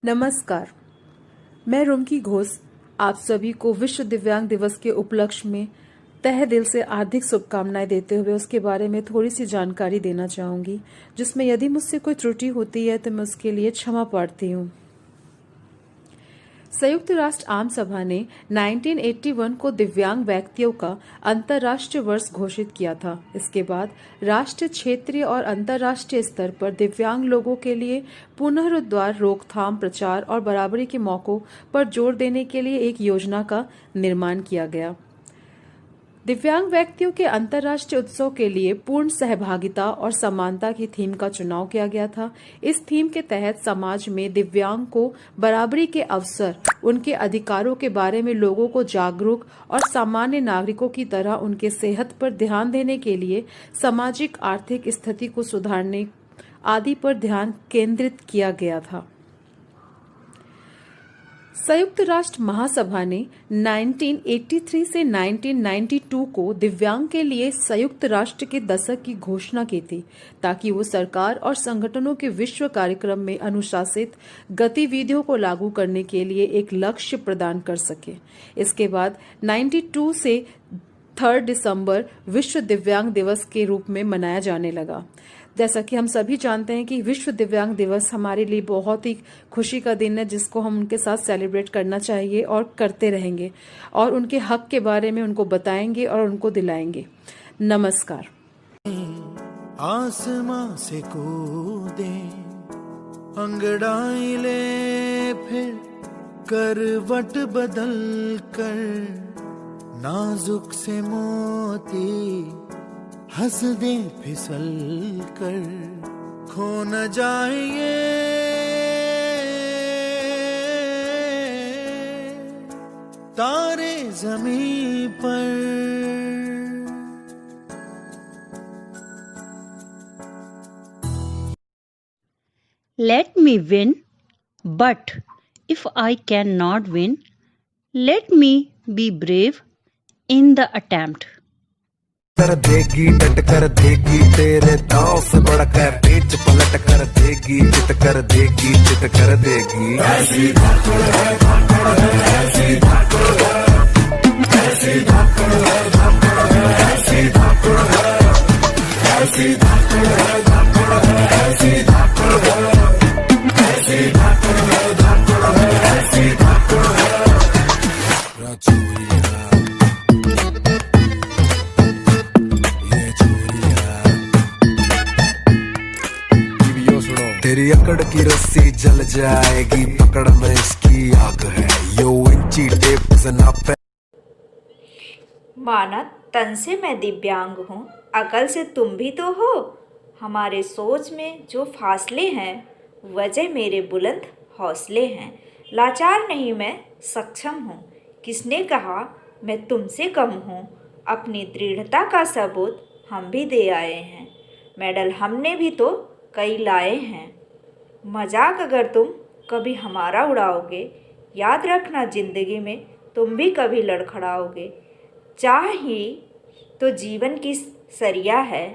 नमस्कार, मैं रुमकी घोष आप सभी को विश्व दिव्यांग दिवस के उपलक्ष्य में तहे दिल से हार्दिक शुभकामनाएं देते हुए उसके बारे में थोड़ी सी जानकारी देना चाहूंगी, जिसमें यदि मुझसे कोई त्रुटि होती है तो मैं उसके लिए क्षमा प्रार्थी हूँ। संयुक्त राष्ट्र आम सभा ने 1981 को दिव्यांग व्यक्तियों का अंतर्राष्ट्रीय वर्ष घोषित किया था। इसके बाद राष्ट्रीय, क्षेत्रीय और अंतर्राष्ट्रीय स्तर पर दिव्यांग लोगों के लिए पुनरुद्धार, रोकथाम, प्रचार और बराबरी के मौकों पर जोर देने के लिए एक योजना का निर्माण किया गया। दिव्यांग व्यक्तियों के अंतर्राष्ट्रीय उत्सव के लिए पूर्ण सहभागिता और समानता की थीम का चुनाव किया गया था। इस थीम के तहत समाज में दिव्यांग को बराबरी के अवसर, उनके अधिकारों के बारे में लोगों को जागरूक और सामान्य नागरिकों की तरह उनके सेहत पर ध्यान देने के लिए सामाजिक आर्थिक स्थिति को सुधारने आदि पर ध्यान केंद्रित किया गया था। संयुक्त राष्ट्र महासभा ने 1983 से 1992 को दिव्यांग के लिए संयुक्त राष्ट्र के दशक की घोषणा की थी, ताकि वो सरकार और संगठनों के विश्व कार्यक्रम में अनुशासित गतिविधियों को लागू करने के लिए एक लक्ष्य प्रदान कर सके। इसके बाद 92 से 3 दिसंबर विश्व दिव्यांग दिवस के रूप में मनाया जाने लगा। जैसा कि हम सभी जानते हैं कि विश्व दिव्यांग दिवस हमारे लिए बहुत ही खुशी का दिन है, जिसको हम उनके साथ सेलिब्रेट करना चाहिए और करते रहेंगे और उनके हक के बारे में उनको बताएंगे और उनको दिलाएंगे। नमस्कार। आसमां से कूदे, अंगड़ाई ले, फिर करवट बदल कर, नाजुक से मोती हंस दे फिसल कर, खो न जाएंगे तारे ज़मीं पर। Let me win, but if I cannot win, let me be brave in the attempt. कर देगी, डट कर देगी, तेरे दांव से बढ़कर पेच पलट कर देगी, चित कर देगी, चित कर देगी। ऐसी धाकड़ है, धाकड़ है, ऐसी धाकड़ है, ऐसी धाकड़ है, धाकड़ है, ऐसी धाकड़ है, ऐसी धाकड़ है, धाकड़ है, ऐसी धाकड़ है, ऐसी धाकड़ है, धाकड़ है, ऐसी धाकड़ है। तेरी अकड़ की रस्सी जल जाएगी, पकड़ में इसकी आग है, यो इंची टेप से नापे। माना तन से मैं दिव्यांग हूँ, अकल से तुम भी तो हो। हमारे सोच में जो फासले हैं, वजह मेरे बुलंद हौसले हैं। लाचार नहीं मैं, सक्षम हूँ। किसने कहा मैं तुमसे कम हूँ? अपनी दृढ़ता का सबूत हम भी दे आए हैं। मेडल हमने भी तो कई लाए हैं। मजाक अगर तुम कभी हमारा उड़ाओगे, याद रखना जिंदगी में तुम भी कभी लड़खड़ाओगे। चाह ही तो जीवन की सरिया है,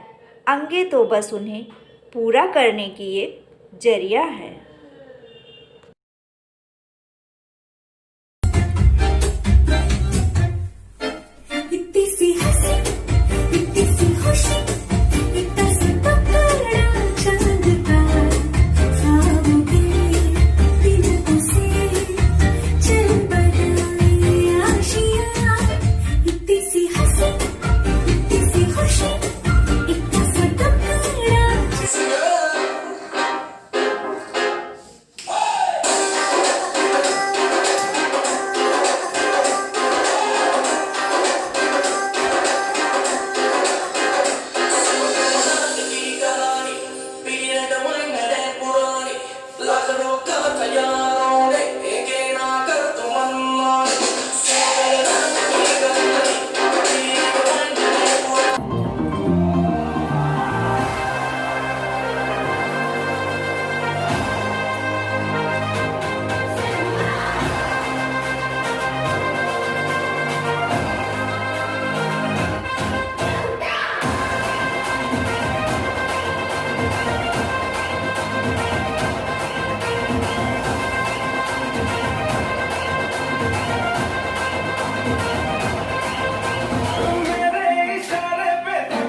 अंगे तो बस उन्हें पूरा करने की एक जरिया है।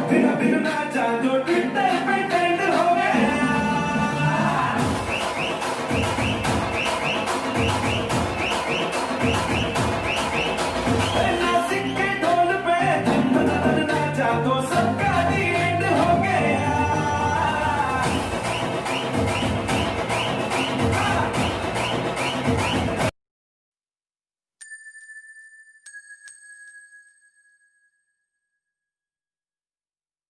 बिन बिन ना